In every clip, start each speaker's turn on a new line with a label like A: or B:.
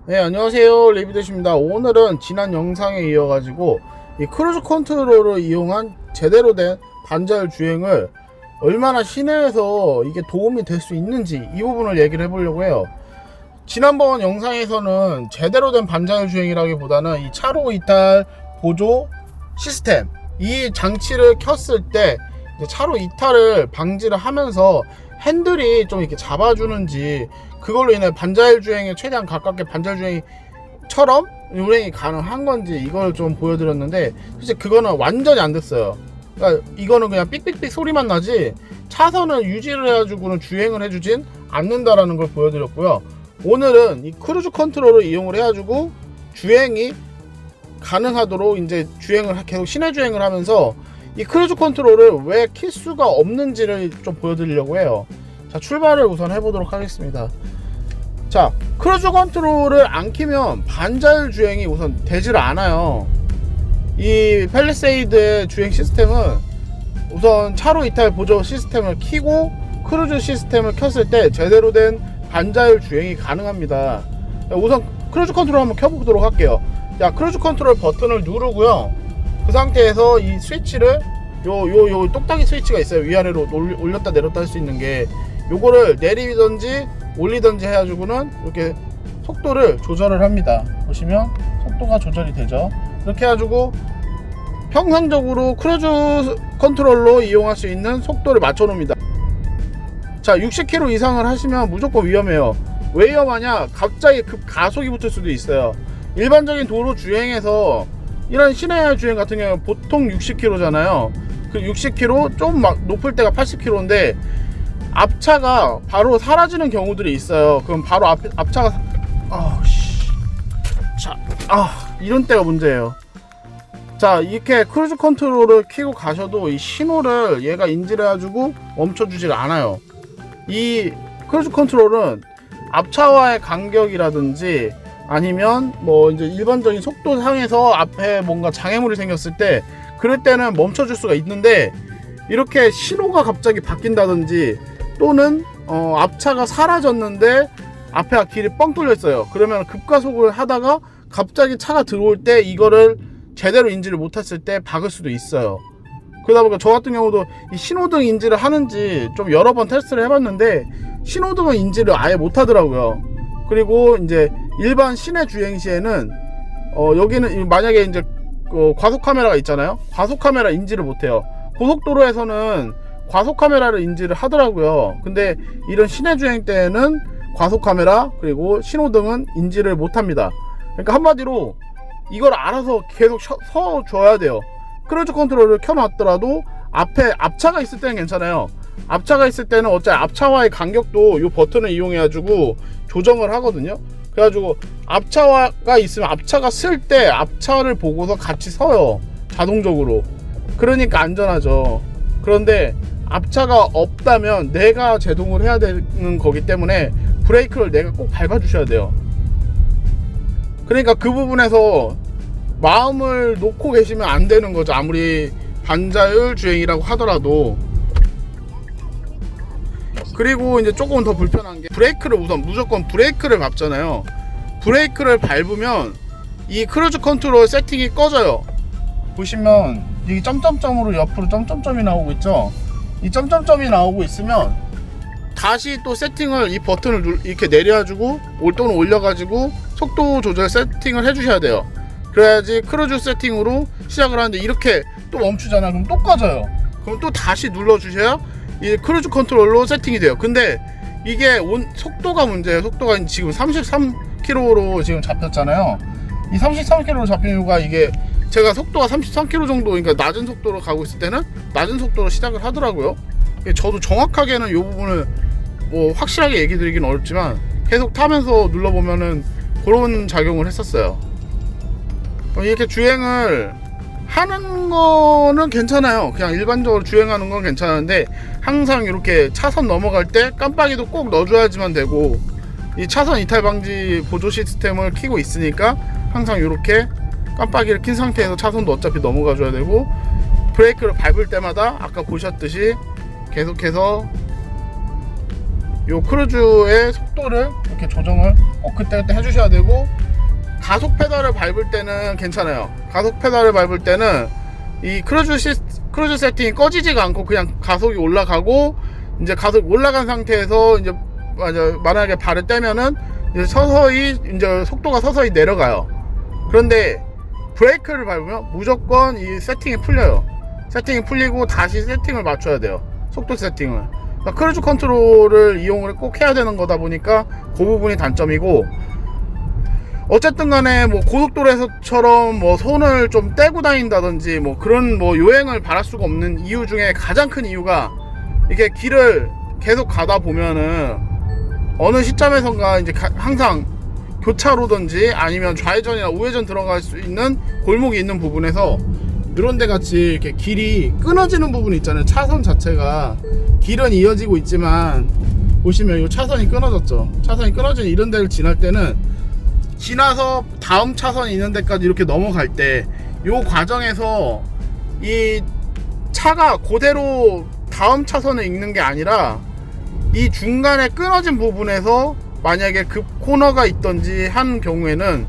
A: 네, 안녕하세요. 리뷰대시입니다. 오늘은 지난 영상에 이어가지고 이 크루즈 컨트롤을 이용한 제대로 된 반자율 주행을 얼마나 시내에서 이게 도움이 될 수 있는지 이 부분을 얘기를 해보려고 해요. 지난번 영상에서는 제대로 된 반자율 주행이라기보다는 이 차로 이탈 보조 시스템, 이 장치를 켰을 때 차로 이탈을 방지를 하면서 핸들이 좀 이렇게 잡아주는지, 그걸로 인해 반자율 주행에 최대한 가깝게 반자율 주행처럼 운행이 가능한 건지 이걸 좀 보여드렸는데, 사실 그거는 완전히 안 됐어요. 그러니까 이거는 그냥 삑삑삑 소리만 나지 차선을 유지를 해가지고는 주행을 해주진 않는다라는 걸 보여드렸고요. 오늘은 이 크루즈 컨트롤을 이용을 해가지고 주행이 가능하도록 이제 주행을 계속 시내 주행을 하면서 이 크루즈 컨트롤을 왜 킬 수가 없는지를 좀 보여드리려고 해요. 자, 출발을 우선 해보도록 하겠습니다. 자, 크루즈 컨트롤을 안 키면 반자율 주행이 우선 되질 않아요. 이 팰리세이드의 주행 시스템은 우선 차로 이탈 보조 시스템을 키고 크루즈 시스템을 켰을 때 제대로 된 반자율 주행이 가능합니다. 우선 크루즈 컨트롤 한번 켜보도록 할게요. 자, 크루즈 컨트롤 버튼을 누르고요. 그 상태에서 이 스위치를 요 똑딱이 스위치가 있어요. 위아래로 올렸다 내렸다 할 수 있는 게, 요거를 내리든지 올리든지 해가지고는 이렇게 속도를 조절을 합니다. 보시면 속도가 조절이 되죠. 이렇게 해가지고 평상적으로 크루즈 컨트롤로 이용할 수 있는 속도를 맞춰 놓습니다. 자, 60km 이상을 하시면 무조건 위험해요. 왜 위험하냐? 갑자기 급 가속이 붙을 수도 있어요. 일반적인 도로 주행에서 이런 시내 주행 같은 경우는 보통 60km잖아요. 그 60km 좀 막 높을 때가 80km인데 앞차가 바로 사라지는 경우들이 있어요. 그럼 바로 앞차가 이런 때가 문제예요. 자, 이렇게 크루즈 컨트롤을 켜고 가셔도 이 신호를 얘가 인지를 해가지고 멈춰주질 않아요. 이 크루즈 컨트롤은 앞차와의 간격이라든지 아니면 뭐 이제 일반적인 속도상에서 앞에 뭔가 장애물이 생겼을 때, 그럴 때는 멈춰줄 수가 있는데, 이렇게 신호가 갑자기 바뀐다든지 또는 앞차가 사라졌는데 앞에 길이 뻥 뚫려 있어요. 그러면 급가속을 하다가 갑자기 차가 들어올 때 이거를 제대로 인지를 못했을 때 박을 수도 있어요. 그러다 보니까 저 같은 경우도 이 신호등 인지를 하는지 좀 여러 번 테스트를 해봤는데 신호등은 인지를 아예 못하더라고요. 그리고 이제 일반 시내 주행 시에는 여기는 만약에 이제 과속 카메라가 있잖아요. 과속 카메라 인지를 못해요. 고속도로에서는 과속 카메라를 인지를 하더라고요. 근데 이런 시내 주행 때는 과속 카메라 그리고 신호등은 인지를 못합니다. 그러니까 한마디로 이걸 알아서 계속 서줘야 돼요. 크루즈 컨트롤을 켜놨더라도 앞에 앞차가 있을 때는 괜찮아요. 앞차가 있을 때는 어차피 앞차와의 간격도 이 버튼을 이용해가지고 조정을 하거든요. 그래가지고 앞차가 있으면 앞차가 쓸 때 앞차를 보고서 같이 서요, 자동적으로. 그러니까 안전하죠. 그런데 앞차가 없다면 내가 제동을 해야 되는 거기 때문에 브레이크를 내가 꼭 밟아주셔야 돼요. 그러니까 그 부분에서 마음을 놓고 계시면 안 되는 거죠. 아무리 반자율 주행이라고 하더라도. 그리고 이제 조금 더 불편한 게, 브레이크를 우선 무조건 브레이크를 밟잖아요. 브레이크를 밟으면 이 크루즈 컨트롤 세팅이 꺼져요. 보시면 여기 점점점으로 옆으로 점점점이 나오고 있죠. 이 점점점이 나오고 있으면 다시 또 세팅을, 이 버튼을 이렇게 내려가지고 또는 올려가지고 속도 조절 세팅을 해주셔야 돼요. 그래야지 크루즈 세팅으로 시작을 하는데 이렇게 또 멈추잖아. 그럼 또 꺼져요. 그럼 또 다시 눌러주셔야 이 크루즈 컨트롤로 세팅이 돼요. 근데 이게 속도가 문제예요. 속도가 지금 33km로 지금 잡혔잖아요. 이 33km로 잡힌 이유가, 이게 제가 속도가 33km 정도, 그러니까 낮은 속도로 가고 있을 때는 낮은 속도로 시작을 하더라고요. 저도 정확하게는 이 부분을 뭐 확실하게 얘기 드리긴 어렵지만 계속 타면서 눌러보면은 그런 작용을 했었어요. 이렇게 주행을 하는 거는 괜찮아요. 그냥 일반적으로 주행하는 건 괜찮은데 항상 이렇게 차선 넘어갈 때 깜빡이도 꼭 넣어줘야지만 되고, 이 차선 이탈 방지 보조 시스템을 켜고 있으니까 항상 이렇게 깜빡이를 킨 상태에서 차선도 어차피 넘어가 줘야 되고, 브레이크를 밟을 때마다 아까 보셨듯이 계속해서 요 크루즈의 속도를 이렇게 조정을 그때 해주셔야 되고, 가속 페달을 밟을 때는 괜찮아요. 가속 페달을 밟을 때는 이 크루즈 세팅이 꺼지지가 않고 그냥 가속이 올라가고, 이제 가속 올라간 상태에서 이제 만약에 발을 떼면은 이제 서서히 이제 속도가 서서히 내려가요. 그런데 브레이크를 밟으면 무조건 이 세팅이 풀려요. 세팅이 풀리고 다시 세팅을 맞춰야 돼요. 속도 세팅을. 그러니까 크루즈 컨트롤을 이용을 꼭 해야 되는 거다 보니까 그 부분이 단점이고, 어쨌든 간에 뭐 고속도로에서처럼 뭐 손을 좀 떼고 다닌다든지 뭐 그런 뭐 요행을 바랄 수가 없는 이유 중에 가장 큰 이유가, 이게 길을 계속 가다 보면은 어느 시점에선가 이제 항상 교차로든지 아니면 좌회전이나 우회전 들어갈 수 있는 골목이 있는 부분에서 이런 데 같이 이렇게 길이 끊어지는 부분이 있잖아요. 차선 자체가 길은 이어지고 있지만 보시면 이 차선이 끊어졌죠. 차선이 끊어진 이런 데를 지날 때는, 지나서 다음 차선이 있는 데까지 이렇게 넘어갈 때 이 과정에서 이 차가 그대로 다음 차선에 있는 게 아니라 이 중간에 끊어진 부분에서 만약에 급 코너가 있던지 한 경우에는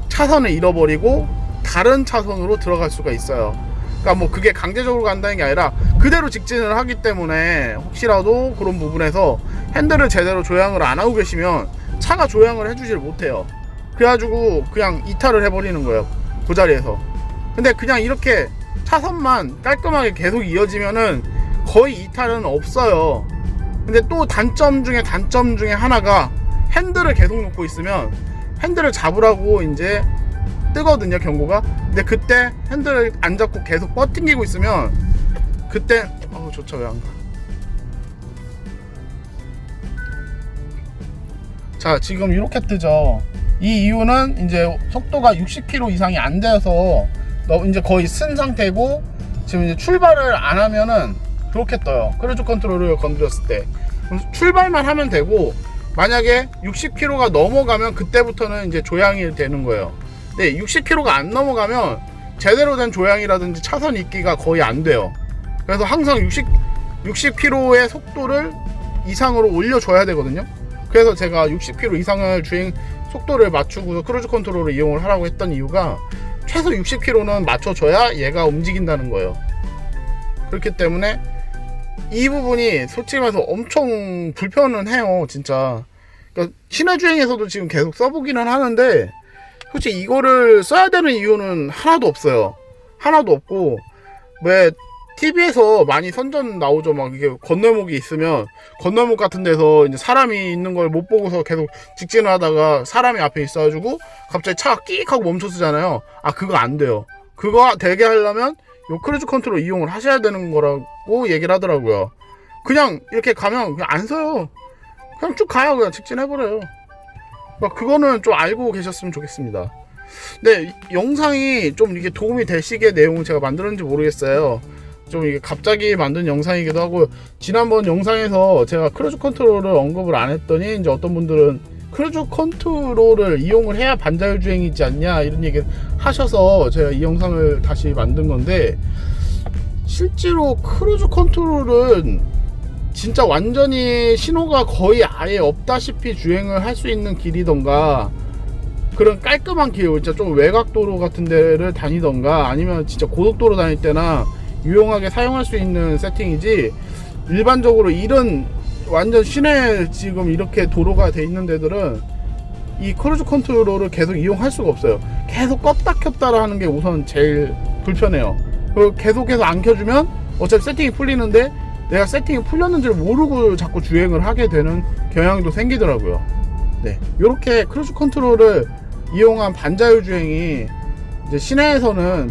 A: 차선을 잃어버리고 다른 차선으로 들어갈 수가 있어요. 그러니까 뭐 그게 강제적으로 간다는 게 아니라 그대로 직진을 하기 때문에 혹시라도 그런 부분에서 핸들을 제대로 조향을 안 하고 계시면 차가 조향을 해주질 못해요. 그래가지고 그냥 이탈을 해버리는 거예요, 그 자리에서. 근데 그냥 이렇게 차선만 깔끔하게 계속 이어지면은 거의 이탈은 없어요. 근데 또 단점 중에 하나가, 핸들을 계속 놓고 있으면 핸들을 잡으라고 이제 뜨거든요, 경고가. 근데 그때 핸들을 안 잡고 계속 뻗팅기고 있으면 그때 조차 왜 안 가? 자, 지금 이렇게 뜨죠. 이 이유는 이제 속도가 60km 이상이 안 돼서 이제 거의 쓴 상태고, 지금 이제 출발을 안 하면은 그렇게 떠요. 크루즈 컨트롤을 건드렸을 때. 출발만 하면 되고, 만약에 60km가 넘어가면 그때부터는 이제 조향이 되는 거예요. 근데 60km가 안 넘어가면 제대로 된 조향이라든지 차선 읽기가 거의 안 돼요. 그래서 항상 60km의 속도를 이상으로 올려줘야 되거든요. 그래서 제가 60km 이상을 주행 속도를 맞추고 크루즈 컨트롤을 이용을 하라고 했던 이유가, 최소 60km는 맞춰줘야 얘가 움직인다는 거예요. 그렇기 때문에 이 부분이 솔직히 말해서 엄청 불편은 해요, 진짜. 그러니까 시내 주행에서도 지금 계속 써보기는 하는데, 솔직히 이거를 써야 되는 이유는 하나도 없어요. 하나도 없고, 왜 TV에서 많이 선전 나오죠. 막 이게 건널목이 있으면 건널목 같은 데서 이제 사람이 있는 걸 못 보고서 계속 직진을 하다가 사람이 앞에 있어가지고 갑자기 차가 끼익 하고 멈춰서잖아요. 그거 안 돼요. 그거 되게 하려면 요 크루즈 컨트롤 이용을 하셔야 되는 거라고 얘기를 하더라고요. 그냥 이렇게 가면 그냥 안 서요. 그냥 쭉 가요. 그냥 직진해버려요. 그거는 좀 알고 계셨으면 좋겠습니다. 네, 영상이 좀 이게 도움이 되시게 내용을 제가 만들었는지 모르겠어요. 좀 이게 갑자기 만든 영상이기도 하고, 지난번 영상에서 제가 크루즈 컨트롤을 언급을 안 했더니 이제 어떤 분들은 크루즈 컨트롤을 이용을 해야 반자율 주행이지 않냐 이런 얘기를 하셔서 제가 이 영상을 다시 만든 건데, 실제로 크루즈 컨트롤은 진짜 완전히 신호가 거의 아예 없다시피 주행을 할 수 있는 길이던가, 그런 깔끔한 길, 진짜 좀 외곽도로 같은 데를 다니던가, 아니면 진짜 고속도로 다닐 때나 유용하게 사용할 수 있는 세팅이지, 일반적으로 이런 완전 시내 지금 이렇게 도로가 돼 있는 데들은 이 크루즈 컨트롤을 계속 이용할 수가 없어요. 계속 껐다 켰다를 하는 게 우선 제일 불편해요. 그리고 계속해서 안 켜주면 어차피 세팅이 풀리는데 내가 세팅이 풀렸는지를 모르고 자꾸 주행을 하게 되는 경향도 생기더라고요. 네, 이렇게 크루즈 컨트롤을 이용한 반자율 주행이 이제 시내에서는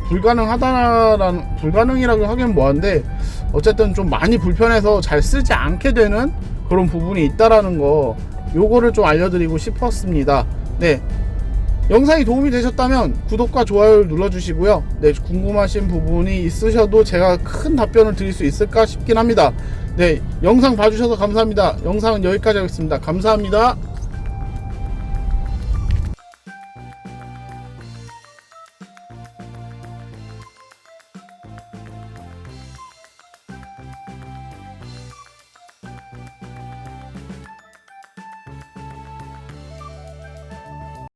A: 불가능이라고 하긴 뭐한데, 어쨌든 좀 많이 불편해서 잘 쓰지 않게 되는 그런 부분이 있다라는 거, 요거를 좀 알려드리고 싶었습니다. 네, 영상이 도움이 되셨다면 구독과 좋아요를 눌러주시고요. 네, 궁금하신 부분이 있으셔도 제가 큰 답변을 드릴 수 있을까 싶긴 합니다. 네, 영상 봐주셔서 감사합니다. 영상은 여기까지 하겠습니다. 감사합니다.